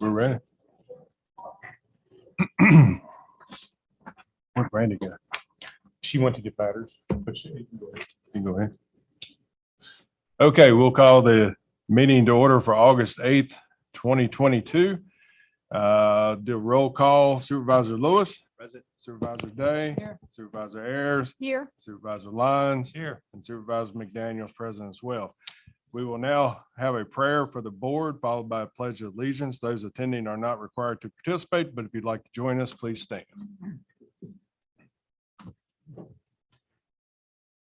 We're ready. Where'd Brandy go? She went to get batteries, but she can go ahead. You can go ahead. Okay, we'll call the meeting to order for August 8th, 2022. Do roll call. Supervisor Lewis. Present. Supervisor Day. Here. Supervisor Ayers. Here. Supervisor Lyons. Here. And Supervisor McDaniel's present as well. We will now have a prayer for the board, followed by a pledge of allegiance. Those attending are not required to participate, but if you'd like to join us, please stand.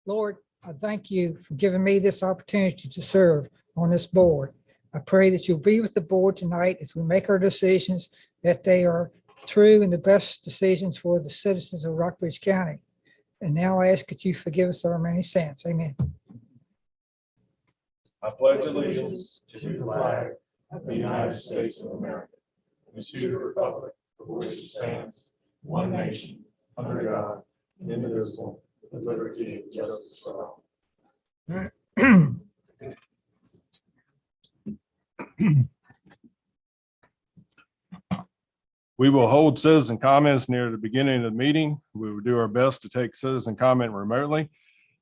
Lord, I thank you for giving me this opportunity to serve on this board. I pray that you'll be with the board tonight as we make our decisions, that they are true and the best decisions for the citizens of Rockbridge County. And now I ask that you forgive us our many sins. Amen. I pledge allegiance to the flag of the United States of America and to the republic for which it stands, one nation, under God, indivisible, with liberty and justice for all. We will hold citizen comments near the beginning of the meeting. We will do our best to take citizen comment remotely.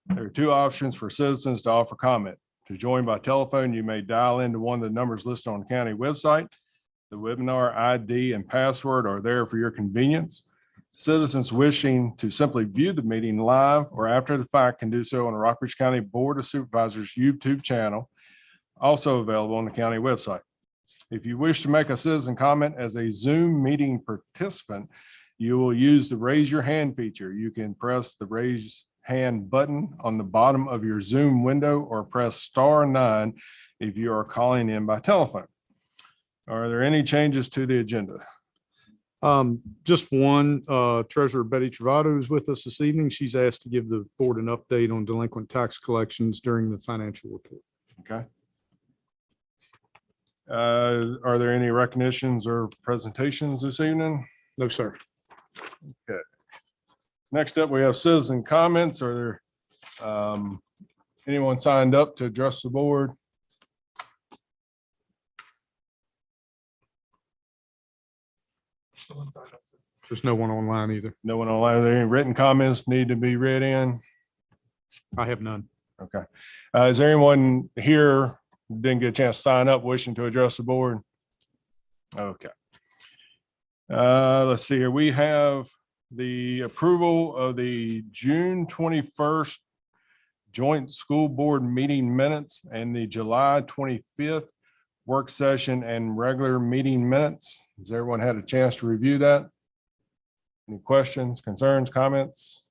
There are two options for citizens to offer comment. To join by telephone, you may dial into one of the numbers listed on the county website. The webinar ID and password are there for your convenience. Citizens wishing to simply view the meeting live or after the fact can do so on the Rockbridge County Board of Supervisors YouTube channel, also available on the county website. If you wish to make a citizen comment as a Zoom meeting participant, you will use the raise your hand feature. You can press the raise hand button on the bottom of your Zoom window or press *9 if you are calling in by telephone. Are there any changes to the agenda? Just one, Treasurer Betty Travato is with us this evening. She's asked to give the board an update on delinquent tax collections during the financial report. Okay. Are there any recognitions or presentations this evening? No, sir. Okay. Next up, we have citizen comments. Are there anyone signed up to address the board? There's no one online either. No one online. Are there any written comments need to be read in? I have none. Okay. Is there anyone here who didn't get a chance to sign up wishing to address the board? Okay. Let's see here. We have the approval of the June 21st joint school board meeting minutes and the July 25th work session and regular meeting minutes. Has everyone had a chance to review that? Any questions, concerns, comments?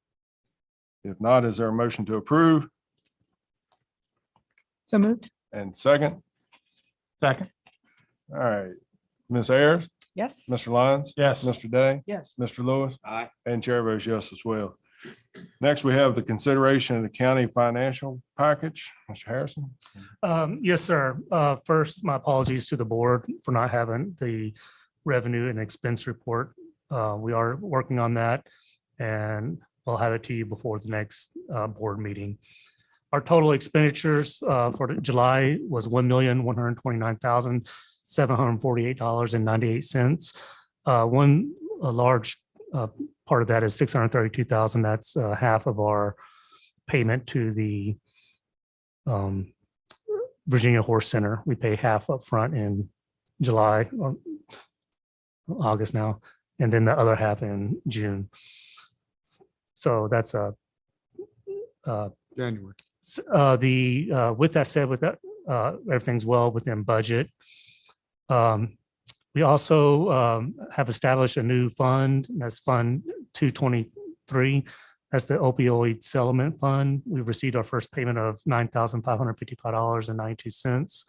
If not, is there a motion to approve? So moved. And second? Second. All right. Ms. Ayers, Yes. Mr. Lyons? Yes. Mr. Day? Yes. Mr. Lewis? Aye. And Chair votes yes as well. Next, we have the consideration of the county financial package. Mr. Harrison? Yes, sir. First, my apologies to the board for not having the revenue and expense report. We are working on that and we'll have it to you before the next board meeting. Our total expenditures for July was $1,129,748.98. A large part of that is $632,000. That's half of our payment to the Virginia Horse Center. We pay half up front in July, August now, and then the other half in June. So that's January. with that said, with that, everything's well within budget. We also have established a new fund, and that's Fund 223. That's the opioid settlement fund. We received our first payment of $9,555.92.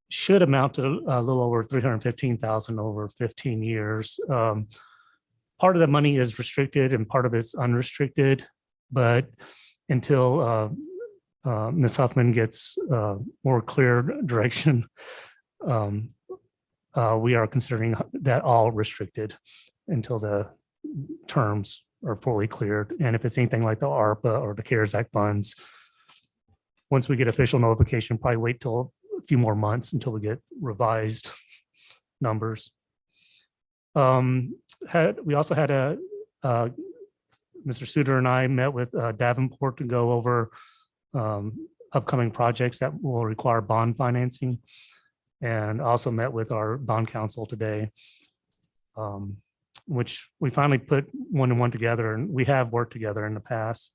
Should amount to a little over $315,000 over 15 years. Part of the money is restricted and part of it's unrestricted, but until Ms. Huffman gets more clear direction, we are considering that all restricted until the terms are fully cleared. And if it's anything like the ARPA or the CARES Act funds, once we get official notification, probably wait till a few more months until we get revised numbers. We also had Mr. Suter and I met with Davenport to go over upcoming projects that will require bond financing, and also met with our bond counsel today, which we finally put one and one together, and we have worked together in the past.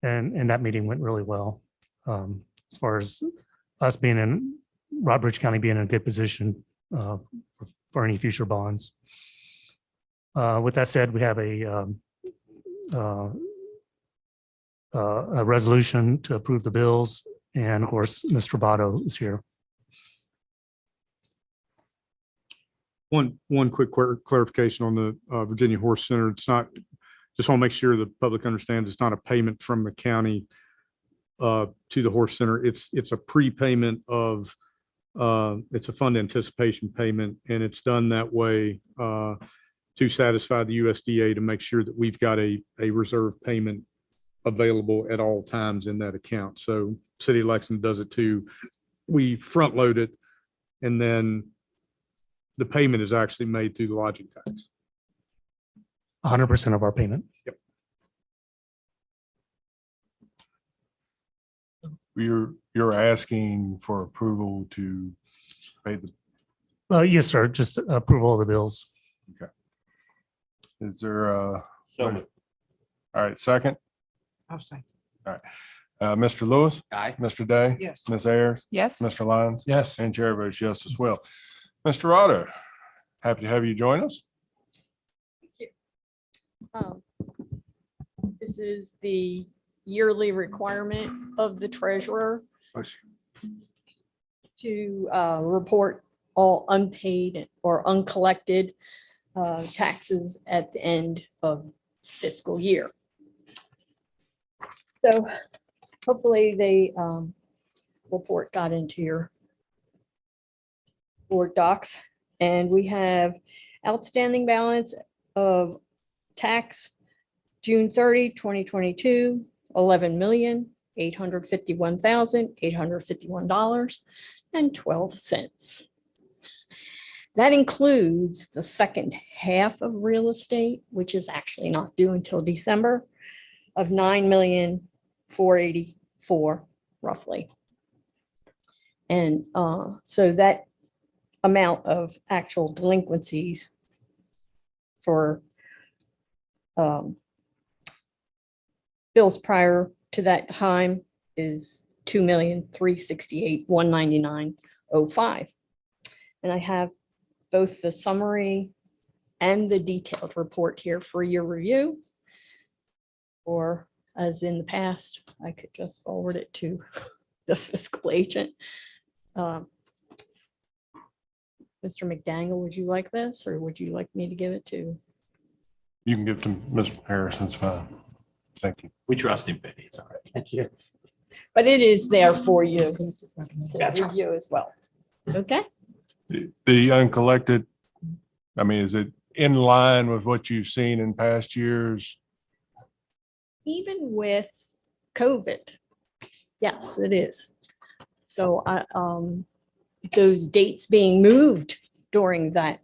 And that meeting went really well, as far as us being in Rockbridge County being in a good position for any future bonds. With that said, we have a resolution to approve the bills, and of course, Mr. Votto is here. One quick clarification on the Virginia Horse Center. It's not, just want to make sure the public understands it's not a payment from the county to the Horse Center. It's a prepayment of, it's a fund anticipation payment, and it's done that way to satisfy the USDA to make sure that we've got a reserve payment available at all times in that account. So City of Lexington does it too. We front load it, and then the payment is actually made through the lodging tax. 100% of our payment. Yep. You're asking for approval to pay the, Yes, sir. Just approval of the bills. is there a? So All right, second, I'll say. Mr. Lewis, Aye. Mr. Day, Yes. Ms. Ayers, Yes. Mr. Lyons, Yes. and Chair votes yes as well. Mr. Otto, happy to have you join us. This is the yearly requirement of the treasurer to report all unpaid or uncollected taxes at the end of fiscal year. So hopefully the report got into your board docs, and we have outstanding balance of tax June 30, 2022, $11,851,851.12. That includes the second half of real estate, which is actually not due until December, of $9,484,000 roughly. And so that amount of actual delinquencies for bills prior to that time is $2,368,199.05. And I have both the summary and the detailed report here for your review. Or as in the past, I could just forward it to the fiscal agent. Mr. McDaniel, would you like this, or would you like me to give it to? You can give to Ms. Harrison, it's fine. Thank you. We trust him, Betty. It's all right. Thank you. But it is there for you to That's right. review as well. Okay, The uncollected, I mean, is it in line with what you've seen in past years? even with COVID, yes, it is. So those dates being moved during that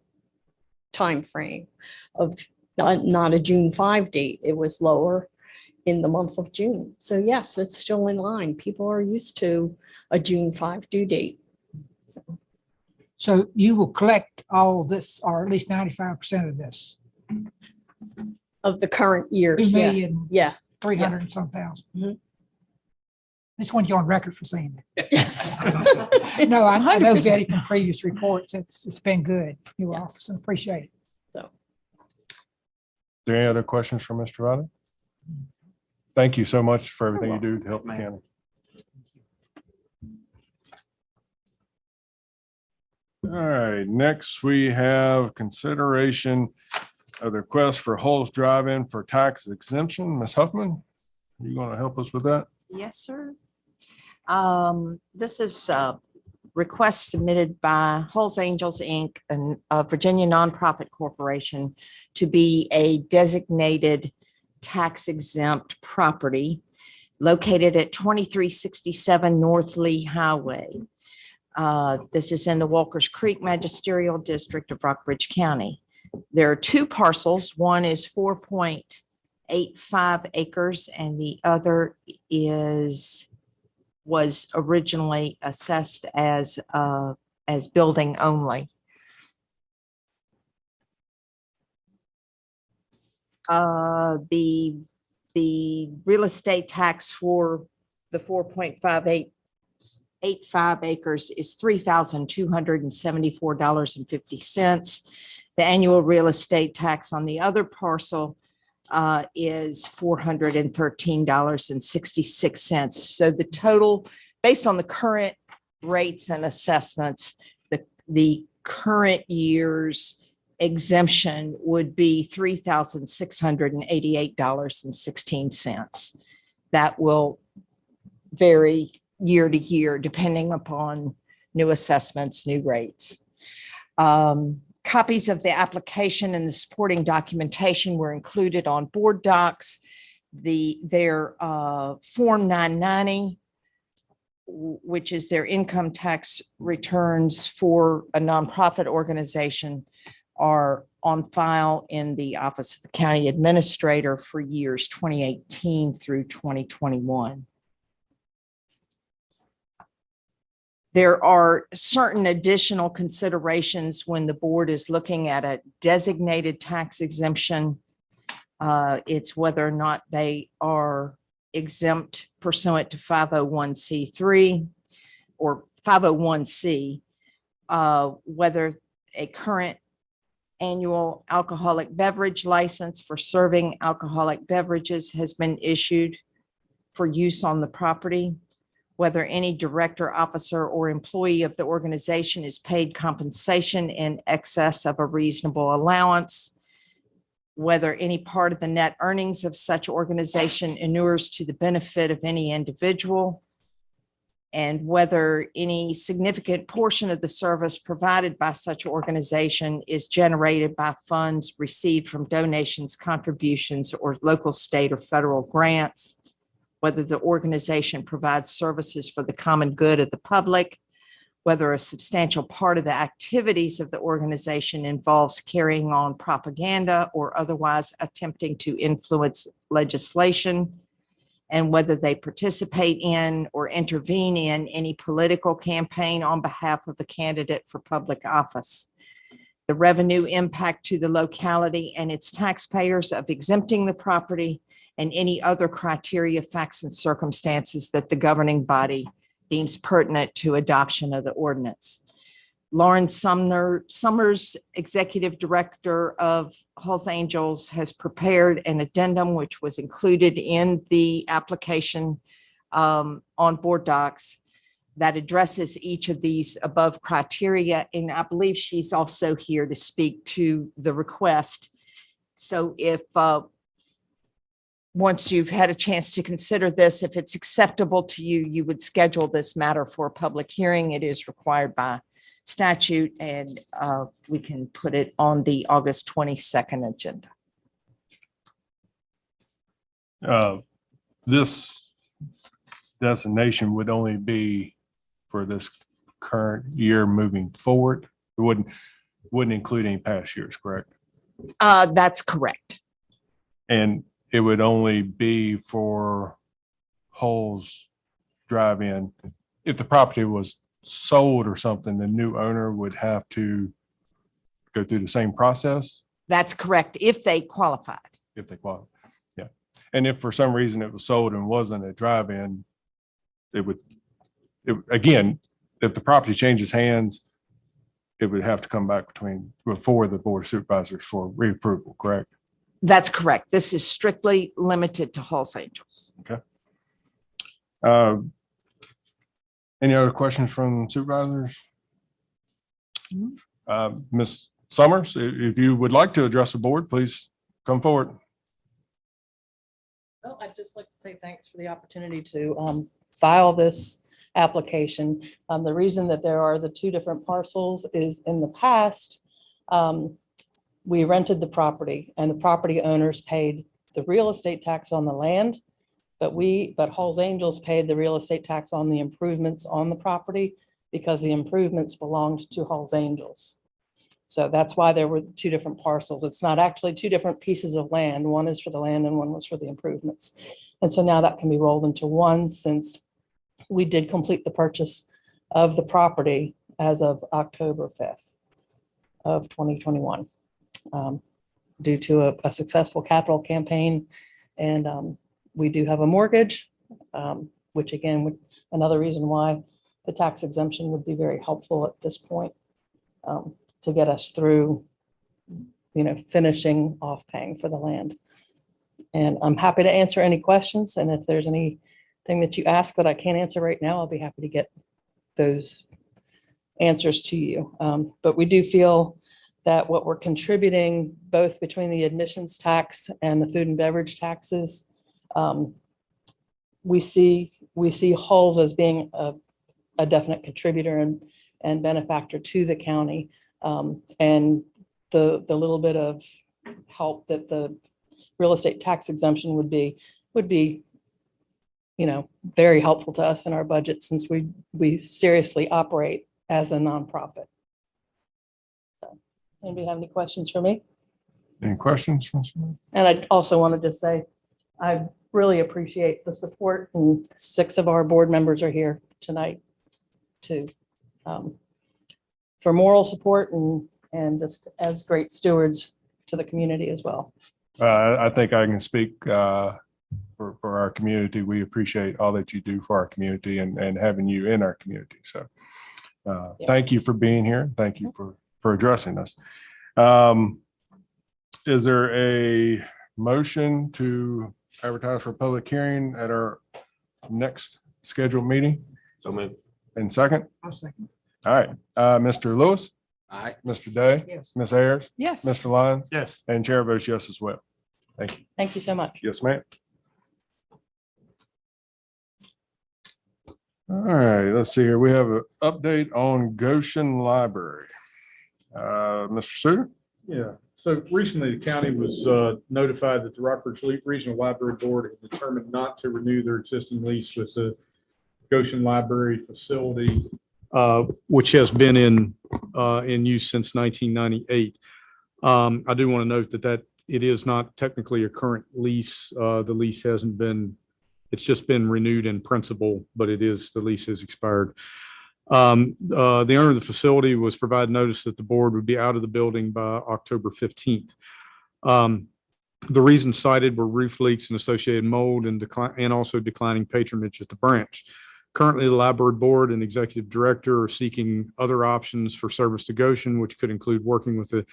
time frame of not a June 5 date, it was lower in the month of June. So yes, it's still in line. People are used to a June 5 due date. So you will collect all this, or at least 95% of this, Of the current years. 2,300,000 Yeah. and some thousand. Mhm. This one's on record for saying Yes. that. No, I know that from previous reports. It's been good for your office, and appreciate it. So, Is there any other questions for Mr. Ryder? Thank you so much for everything you do to help the county. All right, next we have consideration of the request for Hulls Drive-In for tax exemption. Ms. Huffman, you going to help us with that? Yes, sir. This is a request submitted by Hells Angels, Inc., a Virginia nonprofit corporation, to be a designated tax exempt property located at 2367 North Lee Highway. This is in the Walkers Creek Magisterial District of Rockbridge County. There are two parcels. One is 4.85 acres and the other was originally assessed as building only. The real estate tax for the 4.585 acres is $3,274.50. The annual real estate tax on the other parcel is $413.66. So the total, based on the current rates and assessments, the current year's exemption would be $3,688.16. That will vary year to year depending upon new assessments, new rates. Copies of the application and the supporting documentation were included on board docs. Their Form 990, which is their income tax returns for a nonprofit organization, are on file in the Office of the County Administrator for years 2018 through 2021. There are certain additional considerations when the board is looking at a designated tax exemption. It's whether or not they are exempt pursuant to 501c3 or 501c, whether a current annual alcoholic beverage license for serving alcoholic beverages has been issued for use on the property, whether any director, officer, or employee of the organization is paid compensation in excess of a reasonable allowance, whether any part of the net earnings of such organization inures to the benefit of any individual, and whether any significant portion of the service provided by such organization is generated by funds received from donations, contributions, or local, state, or federal grants, whether the organization provides services for the common good of the public, whether a substantial part of the activities of the organization involves carrying on propaganda or otherwise attempting to influence legislation, and whether they participate in or intervene in any political campaign on behalf of a candidate for public office. The revenue impact to the locality and its taxpayers of exempting the property, and any other criteria, facts, and circumstances that the governing body deems pertinent to adoption of the ordinance. Lauren Summers, Executive Director of Hells Angels, has prepared an addendum which was included in the application on board docs that addresses each of these above criteria. And I believe she's also here to speak to the request. So if once you've had a chance to consider this, if it's acceptable to you, you would schedule this matter for a public hearing. It is required by statute, and we can put it on the August 22nd agenda. This designation would only be for this current year moving forward. It wouldn't include any past years, correct? That's correct. And it would only be for Hulls Drive-In. If the property was sold or something, the new owner would have to go through the same process That's correct, if they qualified. if they qualify. Yeah. And if for some reason it was sold and wasn't a drive-in, again, if the property changes hands, it would have to come back before the Board of Supervisors for reapproval, correct? That's correct. This is strictly limited to Hells Angels. Okay. Any other questions from supervisors? Ms. Summers, if you would like to address the board, please come forward. Well, I'd just like to say thanks for the opportunity to file this application. The reason that there are the two different parcels is in the past, we rented the property and the property owners paid the real estate tax on the land, but Hall's Angels paid the real estate tax on the improvements on the property because the improvements belonged to Hall's Angels. So that's why there were two different parcels. It's not actually two different pieces of land. One is for the land and one was for the improvements. And so now that can be rolled into one since we did complete the purchase of the property as of October 5th of 2021, due to a successful capital campaign. And we do have a mortgage, which again, another reason why the tax exemption would be very helpful at this point, to get us through, finishing off paying for the land. And I'm happy to answer any questions. And if there's anything that you ask that I can't answer right now, I'll be happy to get those answers to you. But we do feel that what we're contributing, both between the admissions tax and the food and beverage taxes, we see Halls as being a definite contributor and benefactor to the county. And the little bit of help that the real estate tax exemption would be, very helpful to us in our budget since we seriously operate as a nonprofit. So, anybody have any questions for me? Any questions from someone? And I also wanted to say, I really appreciate the support, and 6 of our board members are here tonight to, for moral support and just as great stewards to the community as well. I think I can speak for our community. We appreciate all that you do for our community and having you in our community. So thank you for being here. Thank you for addressing us. Is there a motion to advertise for a public hearing at our next scheduled meeting? So moved. And second? I'll second. All right, Mr. Lewis, Aye. Mr. Day, Yes. Ms. Ayers, Yes. Mr. Lyons, Yes. and Chair votes yes as well. Thank you. Thank you so much. Yes, ma'am. All right, let's see here. We have an update on Goshen Library. Mr. Suter? Yeah, so recently the county was notified that the Rockbridge Regional Library Board had determined not to renew their existing lease with the Goshen Library facility, which has been in use since 1998. I do want to note that it is not technically a current lease. The lease hasn't been, it's just been renewed in principle, but the lease has expired. The owner of the facility was provided notice that the board would be out of the building by October 15th. The reasons cited were roof leaks and associated mold and also declining patronage at the branch. Currently, the library board and executive director are seeking other options for service to Goshen, which could include working with the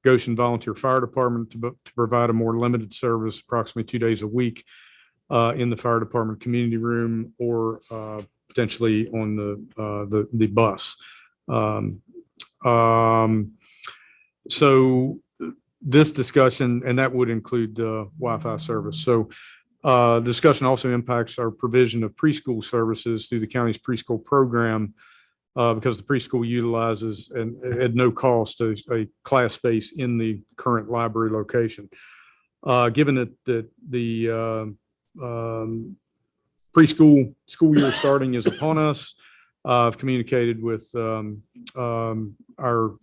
Goshen Volunteer Fire Department to provide a more limited service, approximately 2 days a week, in the fire department community room, or potentially on the bus. So this discussion, and that would include Wi-Fi service. So the discussion also impacts our provision of preschool services through the county's preschool program, because the preschool utilizes and at no cost a class space in the current library location. Given that the preschool school year starting is upon us, I've communicated with our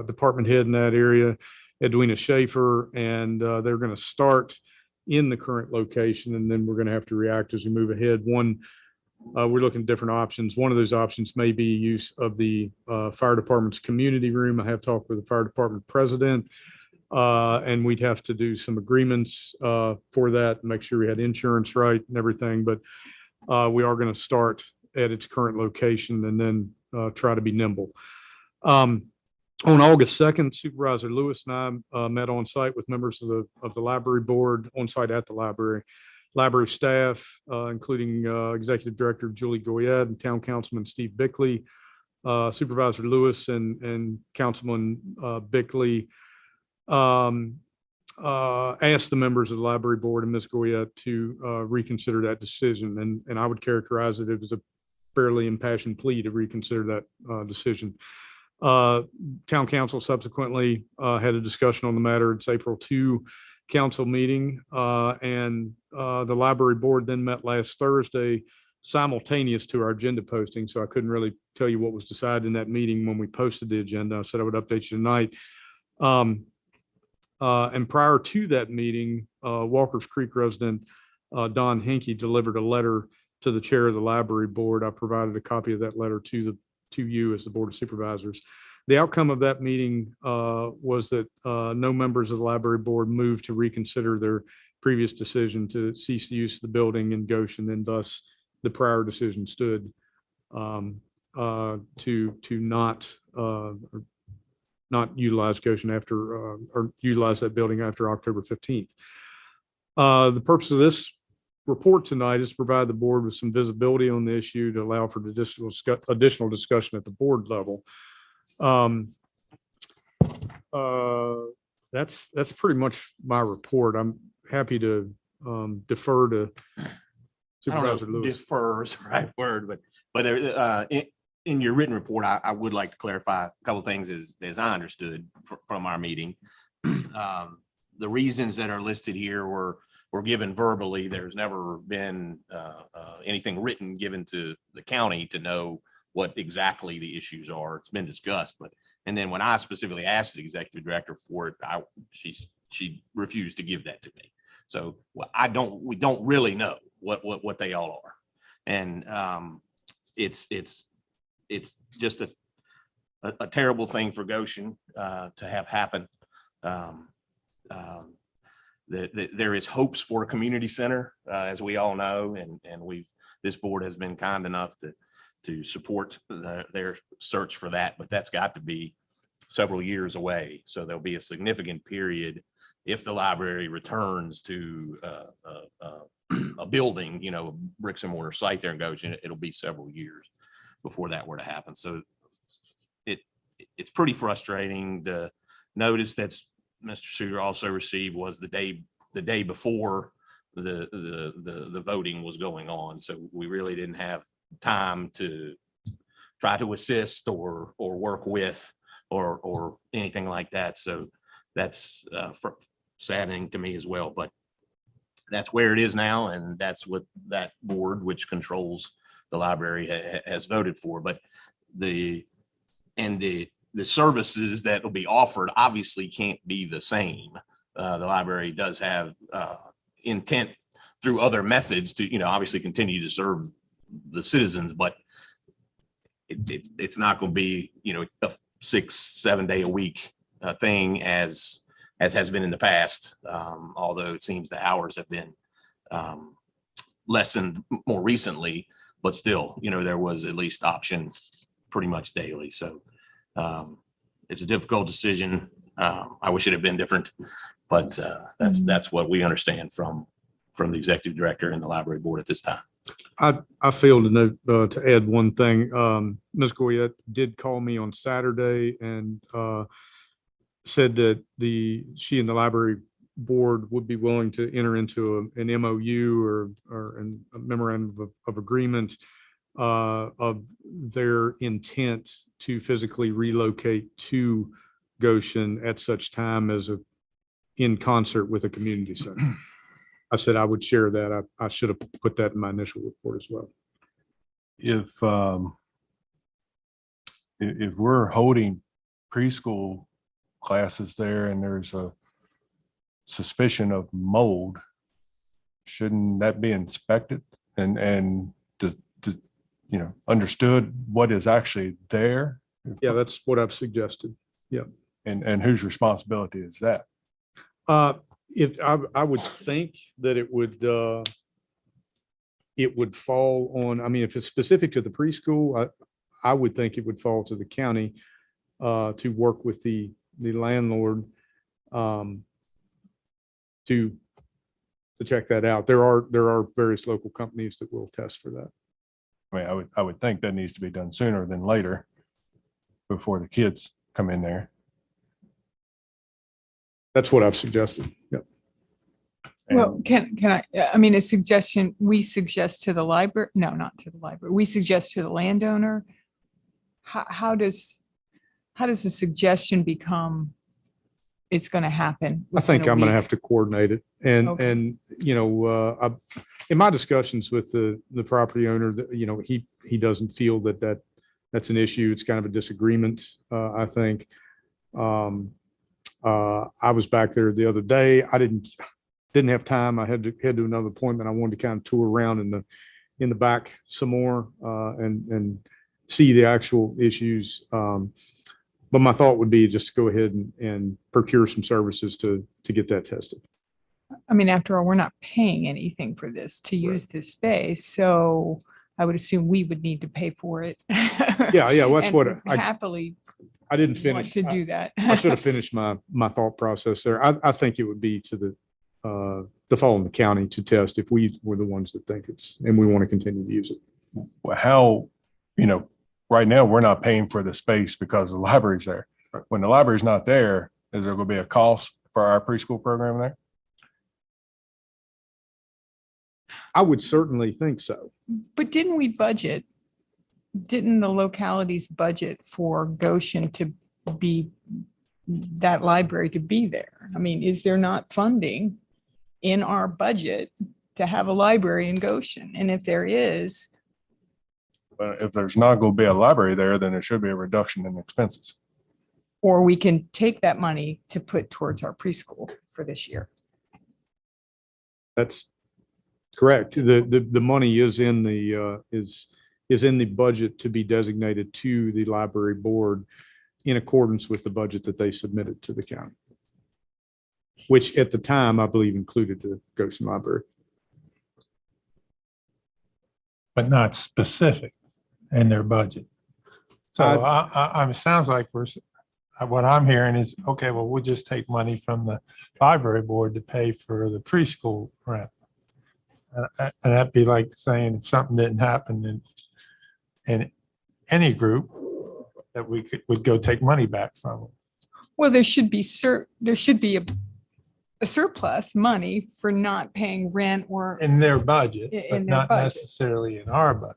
department head in that area, Edwina Schaefer, and they're going to start in the current location, and then we're going to have to react as we move ahead. We're looking at different options. One of those options may be use of the fire department's community room. I have talked with the fire department president, and we'd have to do some agreements for that, make sure we had insurance right and everything. But we are going to start at its current location and then try to be nimble. On August 2nd, Supervisor Lewis and I met on site with members of the library board on site at the library staff, including Executive Director Julie Goyette and Town Councilman Steve Bickley. Supervisor Lewis and Councilman Bickley asked the members of the library board and Ms. Goyette to reconsider that decision. And I would characterize it as a fairly impassioned plea to reconsider that decision. Town council subsequently had a discussion on the matter. It's April 2 council meeting, and the library board then met last Thursday simultaneous to our agenda posting. So I couldn't really tell you what was decided in that meeting when we posted the agenda. I said I would update you tonight. And prior to that meeting, Walker's Creek resident Don Hinkie delivered a letter to the chair of the library board. I provided a copy of that letter to you as the Board of Supervisors. The outcome of that meeting was that no members of the library board moved to reconsider their previous decision to cease the use of the building in Goshen, and thus the prior decision stood to not utilize Goshen after or utilize that building after October 15th. The purpose of this report tonight is to provide the board with some visibility on the issue to allow for additional discussion at the board level. That's pretty much my report. I'm happy to defer to I don't know Supervisor if Lewis. defer is the right word, but there, in your written report, I would like to clarify a couple of things as I understood from our meeting. The reasons that are listed here were given verbally. There's never been anything written given to the county to know what exactly the issues are. It's been discussed, and then when I specifically asked the executive director for it, she refused to give that to me. So we don't really know what they all are. And it's just a terrible thing for Goshen to have happen. There is hopes for a community center, as we all know, and this board has been kind enough to support their search for that, but that's got to be several years away. So there'll be a significant period if the library returns to a building, a bricks and mortar site there in Goshen. It'll be several years before that were to happen. So it's pretty frustrating. The notice that's Mr. Sugar also received was the day before the voting was going on. So we really didn't have time to try to assist or work with or anything like that. So that's saddening to me as well, but that's where it is now. And that's what that board, which controls the library, has voted for. But the services that will be offered obviously can't be the same. The library does have intent through other methods to, obviously continue to serve the citizens, but it's not going to be, a 6-7 day a week thing as has been in the past. Although it seems the hours have been lessened more recently, but still, there was at least option pretty much daily. So it's a difficult decision. I wish it had been different, but that's what we understand from the executive director and the library board at this time. I failed to note to add one thing. Ms. Goyette did call me on Saturday and said that she and the library board would be willing to enter into an MOU or a memorandum of agreement of their intent to physically relocate to Goshen at such time as in concert with a community center. I said I would share that. I should have put that in my initial report as well. If we're holding preschool classes there and there's a suspicion of mold, shouldn't that be inspected and understood what is actually there? Yeah, that's what I've suggested. Yeah. And whose responsibility is that? I would think that it would fall on, if it's specific to the preschool, I would think it would fall to the county to work with the landlord to check that out. There are various local companies that will test for that. I would think that needs to be done sooner than later before the kids come in there. That's what I've suggested. Yep. Well, And can I mean, a suggestion, we suggest to the library, no, not to the library, we suggest to the landowner. How does a suggestion become it's going to happen? I think within a I'm going to week? have to coordinate it. And, Okay. and, in my discussions with the property owner, he doesn't feel that's an issue. It's kind of a disagreement, I think. I was back there the other day. I didn't have time. I had to head to another appointment. I wanted to kind of tour around in the back some more, and see the actual issues. But my thought would be just to go ahead and procure some services to get that tested. I mean, after all, we're not paying anything for this to use this space, so I would assume we would need to pay for it. Yeah, well, that's And what would I happily didn't want finish. to do that. I should have finished my thought process there. I think it would be to the fall in the county to test if we were the ones that think and we want to continue to use it. how, right now, we're not paying for the space because the library's there. When the library's not there, is there going to be a cost for our preschool program there? I would certainly think so. But didn't the localities budget for Goshen to be, that library to be there? I mean, is there not funding in our budget to have a library in Goshen? And if there is, But if there's not going to be a library there, then there should be a reduction in expenses. or we can take that money to put towards our preschool for this year. That's correct. The money is in the budget to be designated to the library board in accordance with the budget that they submitted to the county, which at the time, I believe, included the Goshen Library. But not specific in their budget. So it sounds like what I'm hearing is, okay, well, we'll just take money from the library board to pay for the preschool rent. And that'd be like saying if something didn't happen in any group, that would go take money back from them. Well, there should be a surplus money for not paying rent or, In their budget, In but their not budget. necessarily in our budget.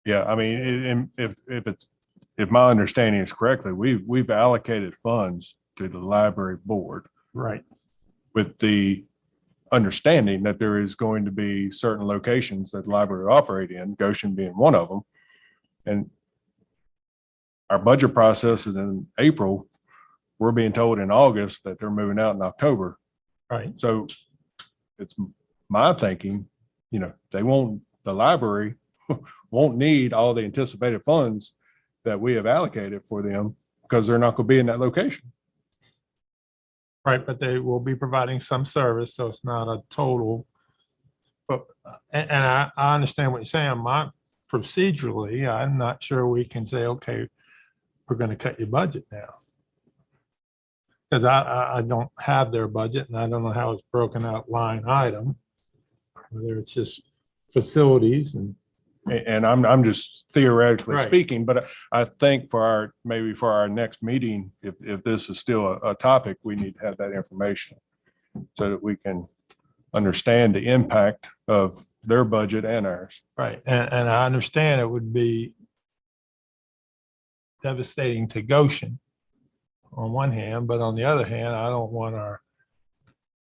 Yeah, I mean, if my understanding is correctly, we've allocated funds to the library board Right. with the understanding that there is going to be certain locations that the library will operate in, Goshen being one of them. And our budget process is in April. We're being told in August that they're moving out in October. Right. So it's my thinking, the library won't need all the anticipated funds that we have allocated for them because they're not going to be in that location. Right, but they will be providing some service, so it's not a total. But, and I understand what you're saying. Procedurally, I'm not sure we can say, okay, we're going to cut your budget now. Because I don't have their budget and I don't know how it's broken out line item. Whether it's just facilities And I'm just theoretically Right. speaking, but I think maybe for our next meeting, if this is still a topic, we need to have that information so that we can understand the impact of their budget and ours. right. And I understand it would be devastating to Goshen on one hand, but on the other hand, I don't want our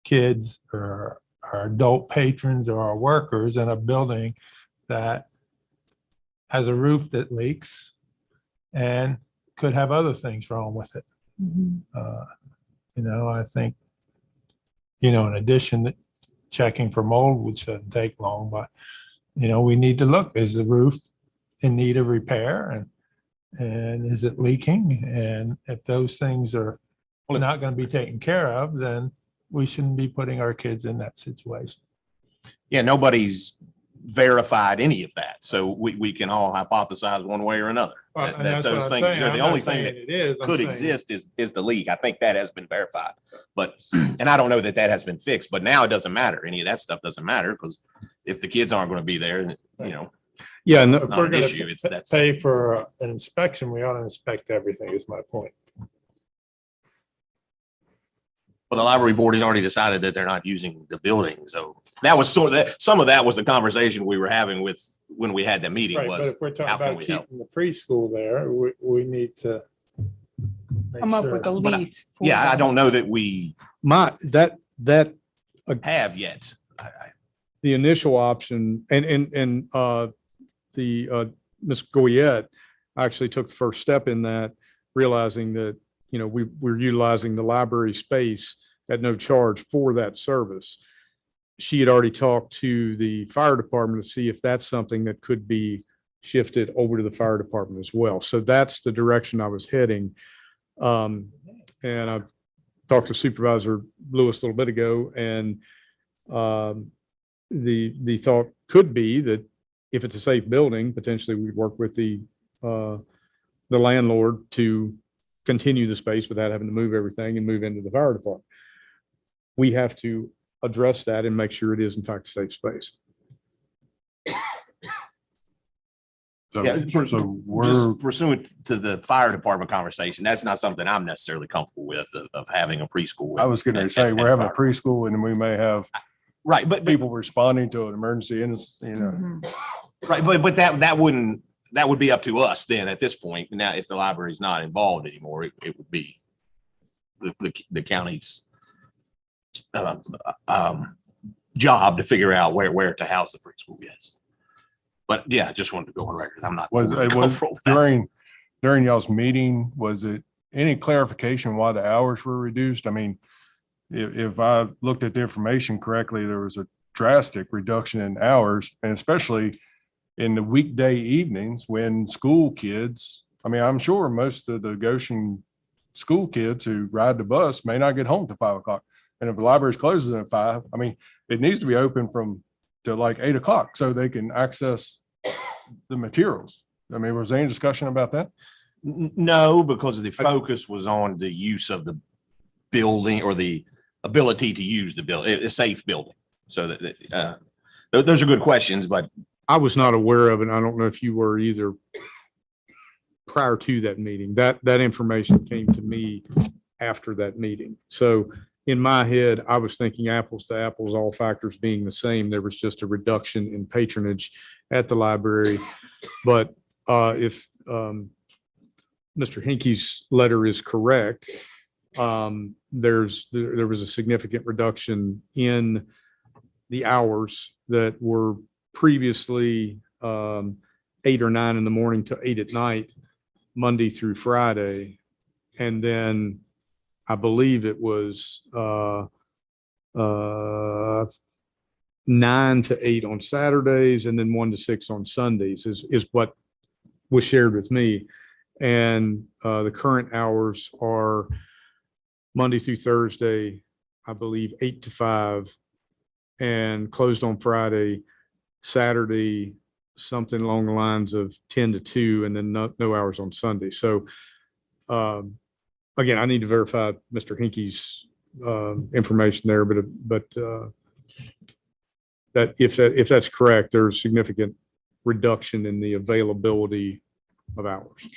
kids or our adult patrons or our workers in a building that has a roof that leaks and could have other things wrong with it. I think, in addition to checking for mold, which shouldn't take long, but, we need to look, is the roof in need of repair and is it leaking? And if those things are not going to be taken care of, then we shouldn't be putting our kids in that situation. Yeah, nobody's verified any of that. So we can all hypothesize one way or another. That those things, the only thing that could exist is the leak. I think that has been verified. But, and I don't know that has been fixed, but now it doesn't matter. Any of that stuff doesn't matter because if the kids aren't going to be there, Yeah, no, it's not an issue. That's Pay for an inspection, we ought to inspect everything is my point. Well, the library board has already decided that they're not using the building. So that was sort of that, some of that was the conversation we were having with, when we had that meeting Right, but was, if we're talking how can about we help? keeping the preschool there, we need to make Come up with a sure. But lease. for Yeah, I them. don't know that we that have yet. the initial option and Ms. Goyette actually took the first step in that, realizing that, you know, we're utilizing the library space at no charge for that service. She had already talked to the fire department to see if that's something that could be shifted over to the fire department as well. So that's the direction I was heading. And I talked to Supervisor Lewis a little bit ago, and the thought could be that if it's a safe building, potentially we'd work with the landlord to continue the space without having to move everything and move into the fire department. We have to address that and make sure it is in fact a safe space. Yeah, So we're, Just pursuant to the fire department conversation, that's not something I'm necessarily comfortable with of having a preschool. I was going to say, we're having a preschool and we may have Right, but people responding to an emergency and, you know, Mhm. right, but that would be up to us then at this point. Now, if the library's not involved anymore, it would be the county's job to figure out where to house the preschool. Yes. But yeah, I just wanted to go on record. I'm not. was overly it was comfortable with that. during y'all's meeting, was it any clarification why the hours were reduced? I mean, if I looked at the information correctly, there was a drastic reduction in hours, and especially in the weekday evenings when school kids, I mean, I'm sure most of the Goshen school kids who ride the bus may not get home till 5 o'clock. And if the library's closes at 5, I mean, it needs to be open to like 8 o'clock so they can access the materials. I mean, was there any discussion about that? No, because the focus was on the use of the building or the ability to use the building, a safe building. So that those are good questions, but I was not aware of it. I don't know if you were either prior to that meeting. That information came to me after that meeting. So in my head, I was thinking apples to apples, all factors being the same. There was just a reduction in patronage at the library. But if Mr. Hinkey's letter is correct, there was a significant reduction in the hours that were previously 8 or 9 in the morning to 8 at night, Monday through Friday. And then I believe it was 9 to 8 on Saturdays, and then 1 to 6 on Sundays is what was shared with me. And the current hours are Monday through Thursday, I believe 8 to 5, and closed on Friday. Saturday, something along the lines of 10 to 2, and then no hours on Sunday. So again, I need to verify Mr. Hinkey's information there, but that if that's correct, there's significant reduction in the availability of hours.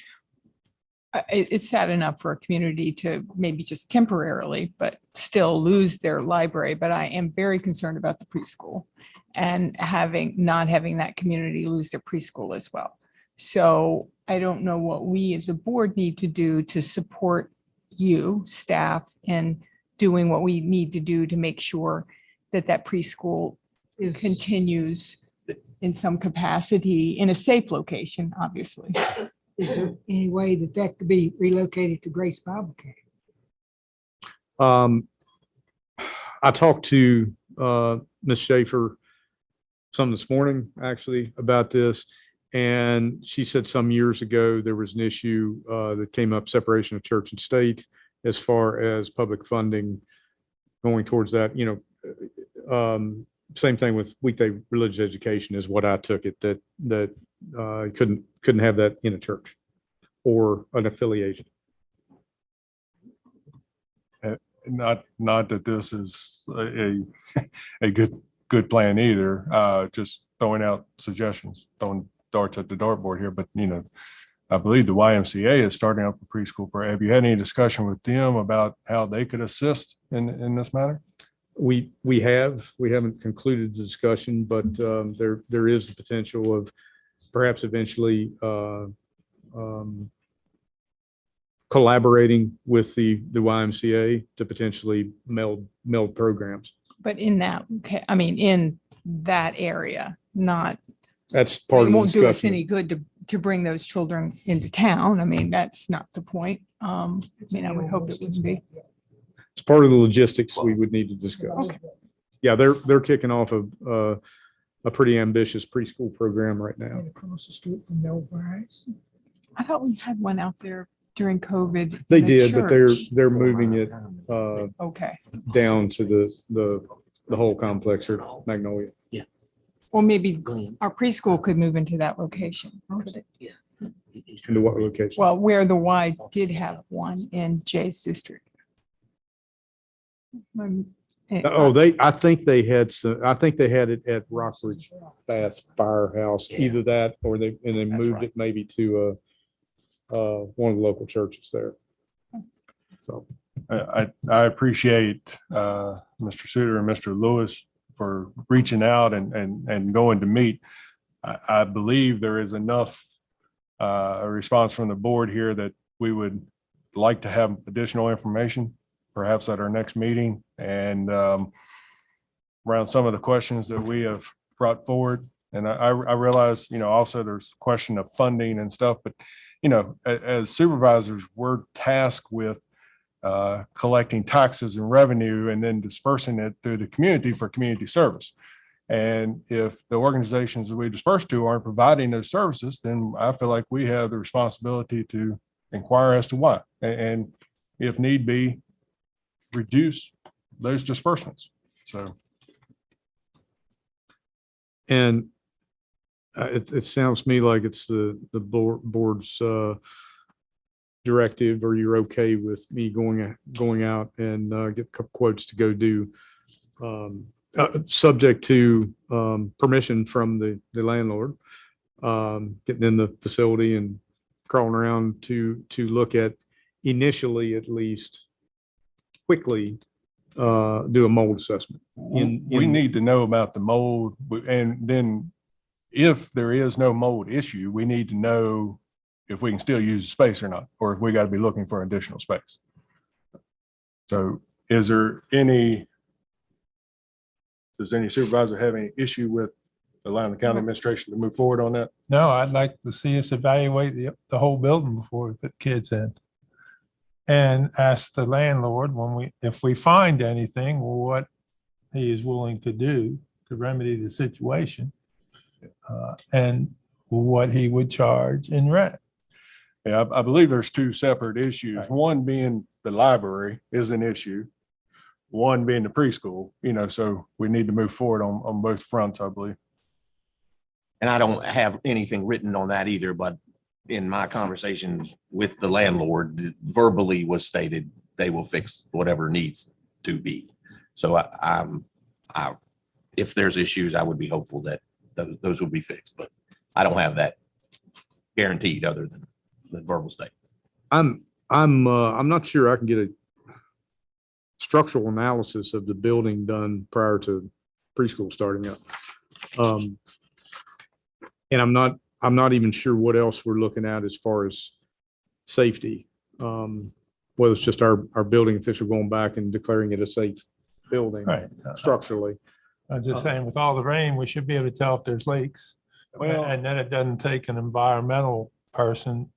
It's sad enough for a community to maybe just temporarily, but still lose their library. But I am very concerned about the preschool and not having that community lose their preschool as well. So I don't know what we as a board need to do to support you, staff, in doing what we need to do to make sure that preschool continues in some capacity in a safe location, obviously. Is there any way that could be relocated to Grace Bible Camp? I talked to Ms. Schaefer some this morning, actually, about this. And she said some years ago, there was an issue that came up, separation of church and state, as far as public funding going towards that. Same thing with weekday religious education is what I took it, that couldn't have that in a church or an affiliation. Not that this is a good plan either. Just throwing out suggestions, throwing darts at the dartboard here, but I believe the YMCA is starting up a preschool. Have you had any discussion with them about how they could assist in this matter? We haven't concluded the discussion, but there is the potential of perhaps eventually collaborating with the YMCA to potentially meld programs. But in that, I mean, in that area, not, That's part it of the won't do us discussion. any good to bring those children into town. I mean, that's not the point. I mean, I would hope it wouldn't be. It's part of the logistics we would need to discuss. Okay. Yeah, they're kicking off a pretty ambitious preschool program right now. Across the street from Melbourne. I thought we had one out there during COVID. They in a did, but church. they're moving it Okay. down to the whole complex or Magnolia. Well, maybe our preschool could move into that location. Could it? Into what location? Well, where the Y did have one in Jay's district. Oh, I think they had it at Rockbridge Fast Firehouse, either that or they moved it maybe to one of the local churches there. So. I appreciate Mr. Suter and Mr. Lewis for reaching out and going to meet. I believe there is enough response from the board here that we would like to have additional information, perhaps at our next meeting, and around some of the questions that we have brought forward. And I realize, also there's question of funding and stuff, but, as supervisors, we're tasked with collecting taxes and revenue and then dispersing it through the community for community service. And if the organizations that we disperse to aren't providing those services, then I feel like we have the responsibility to inquire as to why, and if need be, reduce those disbursements. So. And it sounds to me like it's the board's directive, or you're okay with me going out and get quotes to go do, subject to permission from the landlord, getting in the facility and crawling around to look at, initially at least, quickly do a mold assessment. We need to know about the mold, and then if there is no mold issue, we need to know if we can still use the space or not, or if we got to be looking for additional space. So does any supervisor have any issue with allowing the county administration to move forward on that? No, I'd like to see us evaluate the whole building before we put kids in. And ask the landlord if we find anything, what he is willing to do to remedy the situation, and what he would charge in rent. Yeah, I believe there's two separate issues. One being the library is an issue. One being the preschool, so we need to move forward on both fronts, I believe. And I don't have anything written on that either, but in my conversations with the landlord, verbally was stated they will fix whatever needs to be. So if there's issues, I would be hopeful that those will be fixed, but I don't have that guaranteed other than the verbal statement. I'm not sure I can get a structural analysis of the building done prior to preschool starting up. And I'm not even sure what else we're looking at as far as safety. Whether it's just our building official going back and declaring it a safe building Right. structurally. I'm just saying, with all the rain, we should be able to tell if there's leaks. Well- And then it doesn't take an environmental person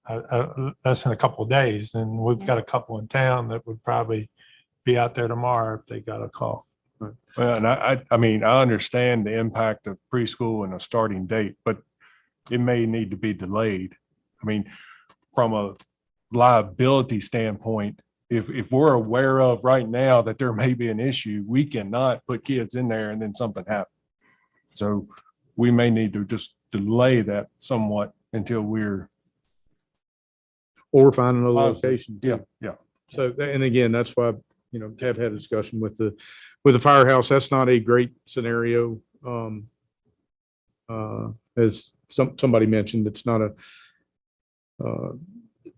less than a couple of days. And we've got a couple in town that would probably be out there tomorrow if they got a call. Well, and I understand the impact of preschool and a starting date, but it may need to be delayed. I mean, from a liability standpoint, if we're aware of right now that there may be an issue, we cannot put kids in there and then something happens. So we may need to just delay that somewhat until we're. Or find another location. Yeah, yeah. So, And again, that's why, have had a discussion with the firehouse. That's not a great scenario. As somebody mentioned, it's not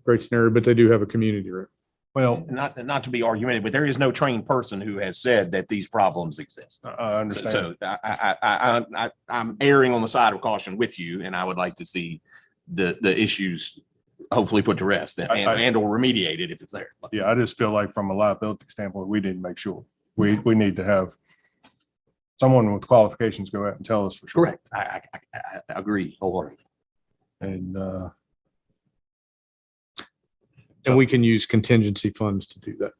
great scenario, but they do have a community room. Well, Not to be argumentative, but there is no trained person who has said that these problems exist. I understand. So I'm erring on the side of caution with you, and I would like to see the issues hopefully put to rest and or remediated if it's there. Yeah, I just feel like from a liability standpoint, we need to make sure we need to have someone with qualifications go out and tell us for sure. Correct. I agree wholeheartedly. And And we can use contingency funds to do that.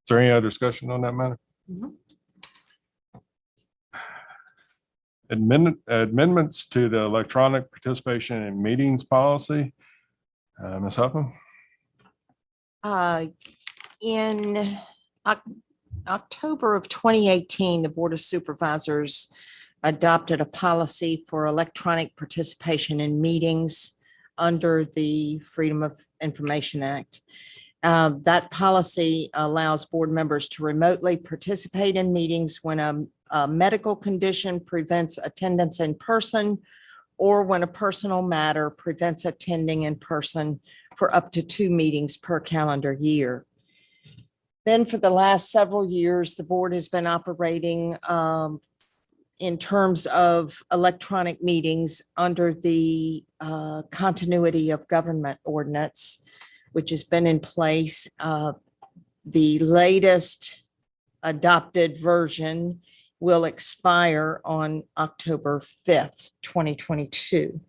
is there any other discussion on that matter? No. Amendments to the electronic participation in meetings policy. Ms. Huffman? In October of 2018, the Board of Supervisors adopted a policy for electronic participation in meetings under the Freedom of Information Act. That policy allows board members to remotely participate in meetings when a medical condition prevents attendance in person or when a personal matter prevents attending in person for up to 2 meetings per calendar year. Then for the last several years, the board has been operating in terms of electronic meetings under the continuity of government ordinance, which has been in place. The latest adopted version will expire on October 5th, 2022.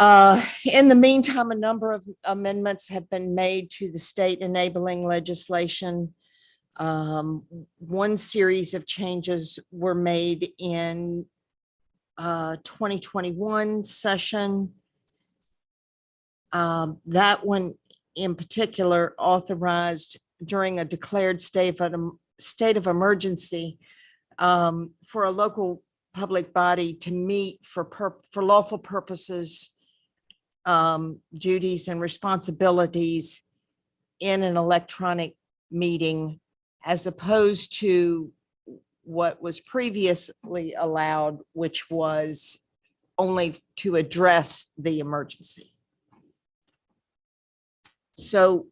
In the meantime, a number of amendments have been made to the state enabling legislation. One series of changes were made in 2021 session. That one in particular authorized during a declared state of emergency for a local public body to meet for lawful purposes, duties and responsibilities in an electronic meeting, as opposed to what was previously allowed, which was only to address the emergency. So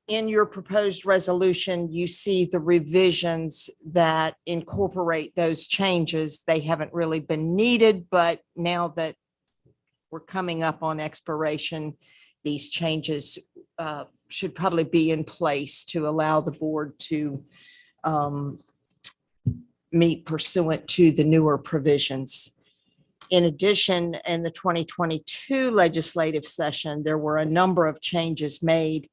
in your proposed resolution, you see the revisions that incorporate those changes. They haven't really been needed, but now that we're coming up on expiration, these changes should probably be in place to allow the board to meet pursuant to the newer provisions. In addition, in the 2022 legislative session, there were a number of changes made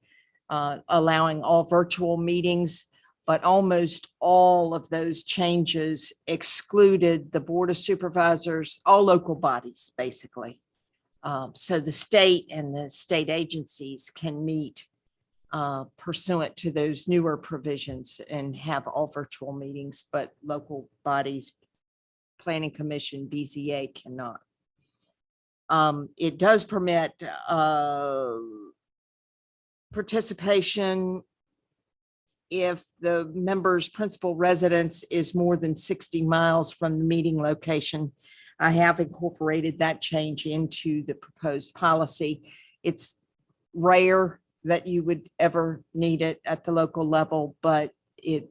allowing all virtual meetings, but almost all of those changes excluded the Board of Supervisors, all local bodies, basically. So the state and the state agencies can meet pursuant to those newer provisions and have all virtual meetings, but local bodies, Planning Commission, BZA cannot. It does permit participation if the member's principal residence is more than 60 miles from the meeting location. I have incorporated that change into the proposed policy. It's rare that you would ever need it at the local level, but it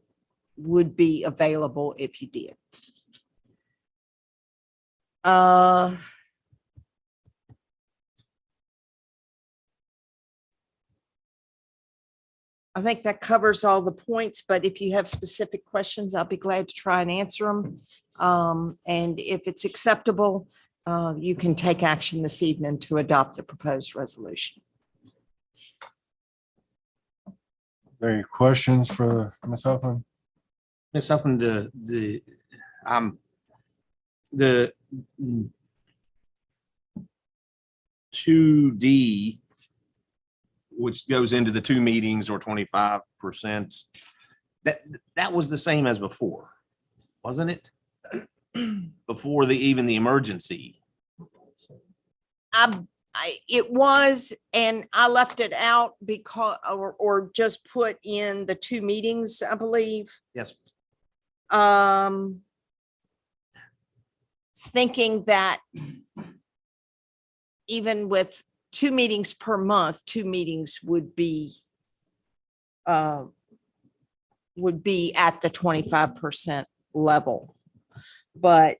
would be available if you did. I think that covers all the points, but if you have specific questions, I'll be glad to try and answer them. And if it's acceptable, you can take action this evening to adopt the proposed resolution. Any questions for Ms. Huffman? Ms. Huffman, the 2D, which goes into the 2 meetings or 25%, that was the same as before, wasn't it? Before even the emergency. It was, and I left it out because, or just put in the 2 meetings, I believe. Yes. thinking that even with 2 meetings per month, 2 meetings would be at the 25% level. But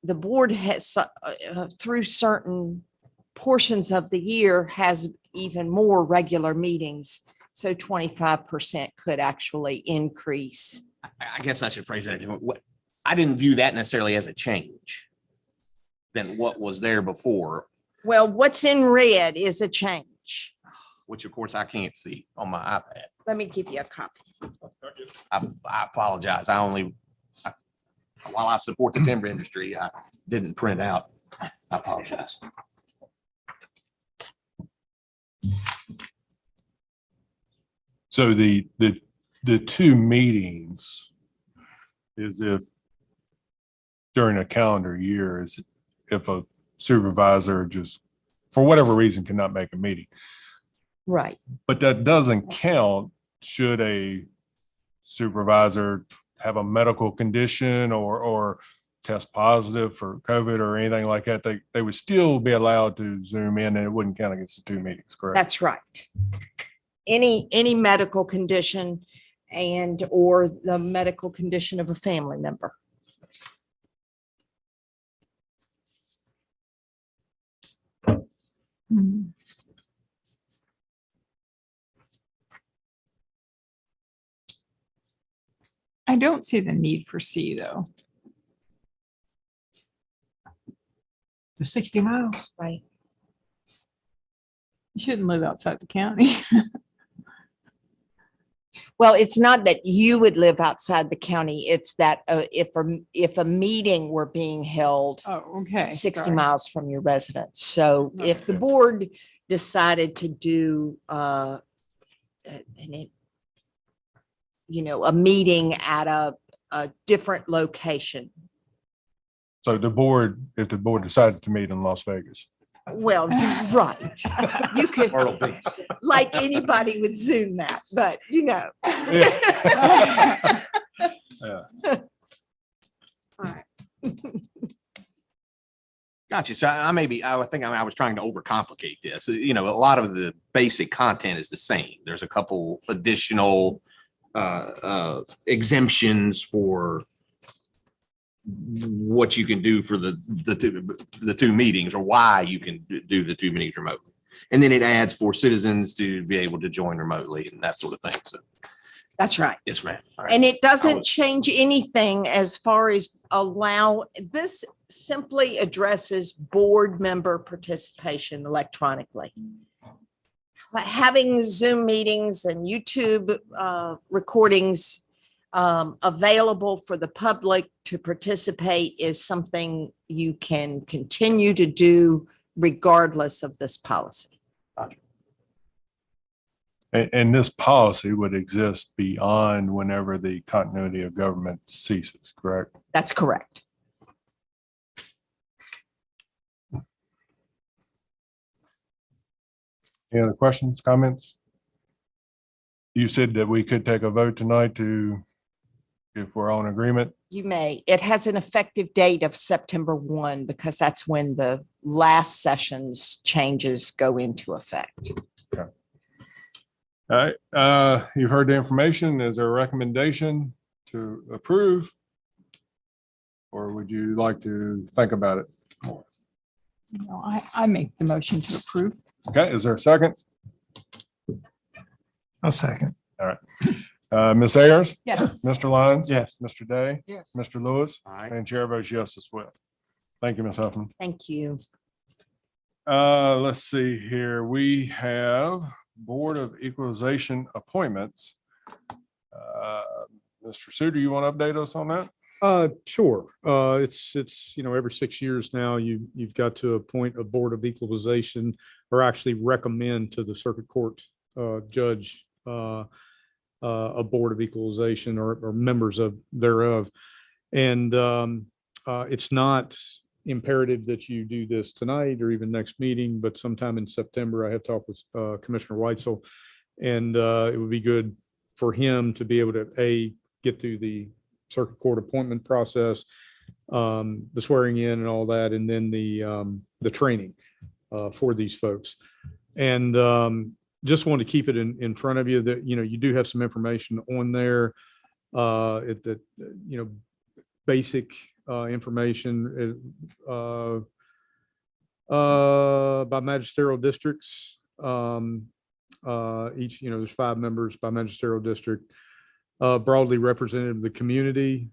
the board has, through certain portions of the year, has even more regular meetings. So 25% could actually increase. I guess I should phrase that different. I didn't view that necessarily as a change than what was there before, Well, what's in red is a change. which of course I can't see on my iPad. Let me give you a copy. I apologize. While I support the timber industry, I didn't print out. I apologize. So the 2 meetings is if during a calendar year is if a supervisor just, for whatever reason, cannot make a meeting. Right. But that doesn't count should a supervisor have a medical condition or test positive for COVID or anything like that. They would still be allowed to Zoom in and it wouldn't count against the 2 meetings, correct? That's right. Any medical condition and or the medical condition of a family member. Hmm. I don't see the need for C though. The 60 miles. Right. You shouldn't live outside the county. Well, it's not that you would live outside the county. It's that if a meeting were being held Oh, okay. 60 sorry. miles from your residence. So if the Okay. board decided to do a meeting at a different location. So if the board decided to meet in Las Vegas. Well, right. You could, Myrtle Beach. like anybody would Zoom that, but Yeah. Gotcha. So I think I was trying to overcomplicate this. A lot of the basic content is the same. There's a couple additional exemptions for what you can do for the 2 meetings or why you can do the 2 meetings remotely. And then it adds for citizens to be able to join remotely and that sort of thing. So, that's right. yes, ma'am. All right. And it I doesn't was- change anything as far as this simply addresses board member participation electronically. Like having Zoom meetings and YouTube recordings available for the public to participate is something you can continue to do regardless of this policy. And this policy would exist beyond whenever the continuity of government ceases, correct? That's correct. Any other questions, comments? You said that we could take a vote tonight if we're all in agreement. You may. It has an effective date of September 1 because that's when the last session's changes go into effect. All right, you've heard the information. Is there a recommendation to approve? Or would you like to think about it more? No, I make the motion to approve. Okay, is there a second? I'll second. Ms. Ayers? Yes. Mr. Lyons? Yes. Mr. Day? Yes. Mr. Lewis? Aye. And Chair votes yes as well. Thank you, Ms. Huffman. Thank you. Let's see here. We have Board of Equalization appointments. Mr. Suter, you want to update us on that? Sure. It's every 6 years now, you've got to appoint a Board of Equalization or actually recommend to the circuit court judge a Board of Equalization or members of thereof. And it's not imperative that you do this tonight or even next meeting, but sometime in September, I have talked with Commissioner Weitzel, and it would be good for him to be able to get through the circuit court appointment process, the swearing in and all that, and then the training for these folks. And just want to keep it in front of you that, you do have some information on there. That, basic information by magisterial districts. Each, there's 5 members by magisterial district, broadly representative of the community.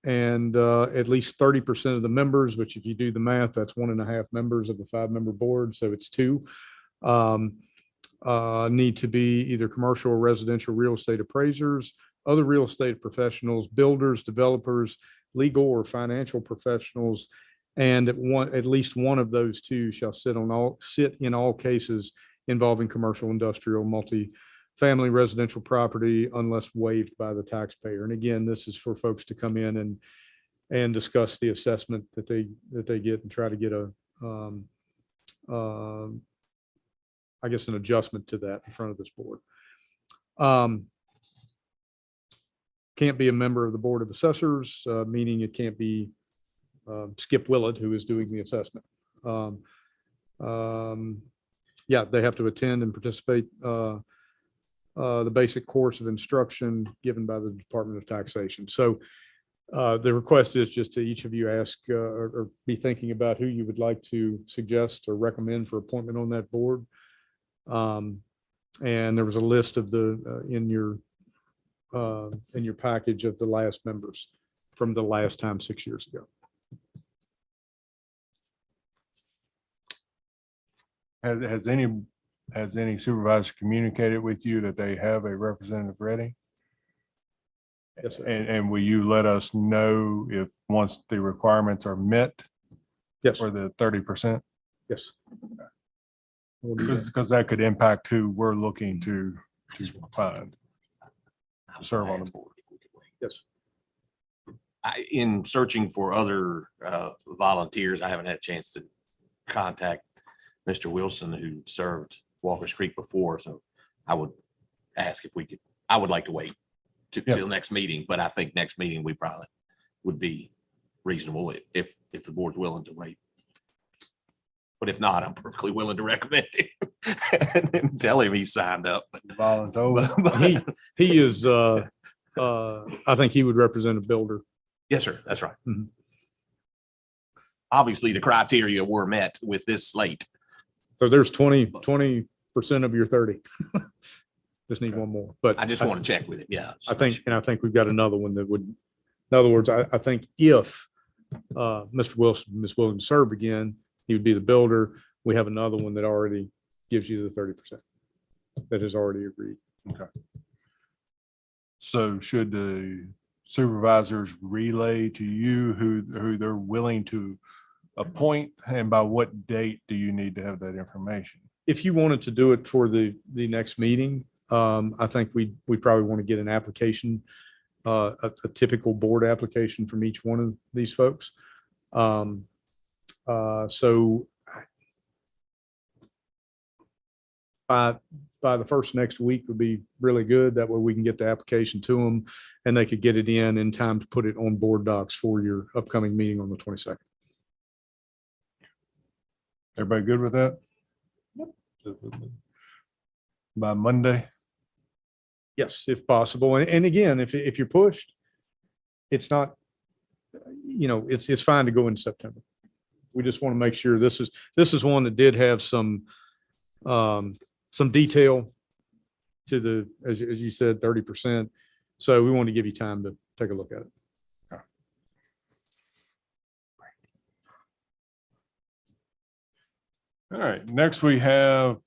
And at least 30% of the members, which if you do the math, that's 1.5 members of the 5-member board. So it's 2, need to be either commercial or residential real estate appraisers, other real estate professionals, builders, developers, legal or financial professionals. And at least one of those 2 shall sit in all cases involving commercial, industrial, multi-family residential property unless waived by the taxpayer. And again, this is for folks to come in and discuss the assessment that they get and try to get I guess an adjustment to that in front of this board. Can't be a member of the Board of Assessors, meaning it can't be Skip Willett, who is doing the assessment. Yeah, they have to attend and participate the basic course of instruction given by the Department of Taxation. So the request is just to each of you ask or be thinking about who you would like to suggest or recommend for appointment on that board. And there was a list of in your package of the last members from the last time 6 years ago. Has any supervisor communicated with you that they have a representative ready? Yes, sir. And will you let us know if once the requirements are met Yes, for the 30%? yes. We'll do that. Because that could impact who we're looking to find to serve on the board. Yes. In searching for other volunteers, I haven't had a chance to contact Mr. Wilson, who served Walker's Creek before. So I would ask if I would like to wait till next meeting, but I think next meeting we probably would be reasonable if the board's willing to wait. But if not, I'm perfectly willing to recommend him and tell him he signed up. Voluntold. He is, I think he would represent a builder. Yes, sir. That's right. Mhm. Obviously, the criteria were met with this slate. So there's 20% of your 30. Just need one more, but I just want to check with it. Yeah. I think we've got another one that would, in other words, I think if Mr. Wilson is willing to serve again, he would be the builder. We have another one that already gives you the 30% that has already agreed. Okay. So should the supervisors relay to you who they're willing to appoint, and by what date do you need to have that information? If you wanted to do it for the next meeting, I think we probably want to get an application, a typical board application from each one of these folks. So by the first next week would be really good. That way we can get the application to them and they could get it in time to put it on board docs for your upcoming meeting on the 22nd. Everybody good with that? Yep. By Monday? Yes, if possible. And again, if you're pushed, it's not, it's fine to go in September. We just want to make sure this is one that did have some detail to the, as you said, 30%. So we want to give you time to take a look at it. All right, next we have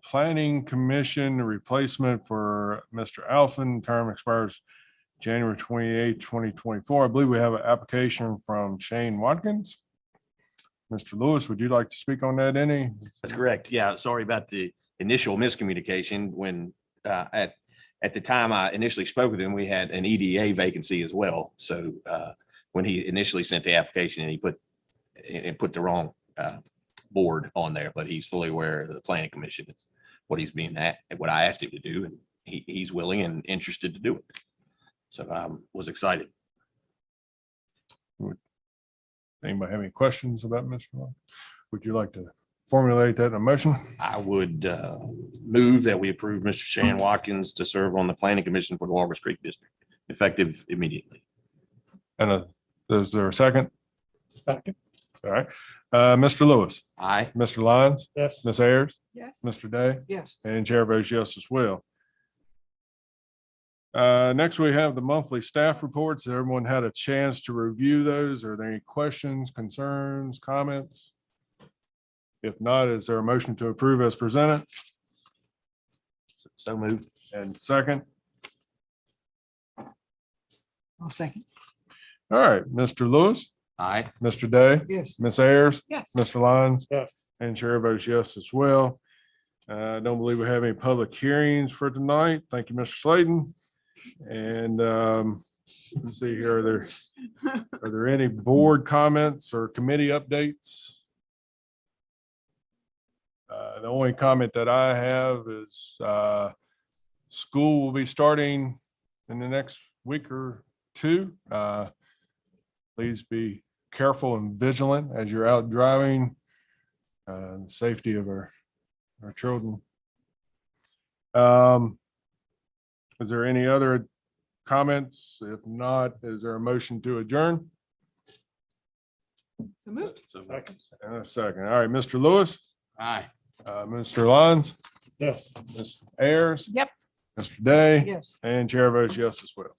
Planning Commission replacement for Mr. Alphen. Term expires January 28, 2024. I believe we have an application from Shane Watkins. Mr. Lewis, would you like to speak on that any? That's correct. Yeah, sorry about the initial miscommunication. When at the time I initially spoke with him, we had an EDA vacancy as well. So when he initially sent the application, and he put the wrong board on there, but he's fully aware of the Planning Commission is what I asked him to do, and he's willing and interested to do it. So I was excited. Anybody have any questions about Mr. Long? Would you like to formulate that in a motion? I would move that we approve Mr. Shan Watkins to serve on the planning commission for the Walrus Creek District, effective immediately. And is there a second? Second. All right. Mr. Lewis, Aye. Mr. Lyons, Yes. Ms. Ayers, Yes. Mr. Day, Yes. and Chair votes yes as well. Next, we have the monthly staff reports. Everyone had a chance to review those. Are there any questions, concerns, comments? If not, is there a motion to approve as presented? So moved. And second? I'll second. All right, Mr. Lewis, Aye. Mr. Day, Yes. Ms. Ayers, Yes. Mr. Lyons, Yes. and Chair votes yes as well. I don't believe we have any public hearings for tonight. Thank you, Mr. Slayton. And let's see here, are there any board comments or committee updates? The only comment that I have is school will be starting in the next week or two. Please be careful and vigilant as you're out driving. The safety of our children. Is there any other comments? If not, is there a motion to adjourn? So moved. Second. And a second. All right, Mr. Lewis, Aye. Mr. Lyons, Yes. Ms. Ayers. Yep. Mr. Day, Yes. and Chair votes yes as well.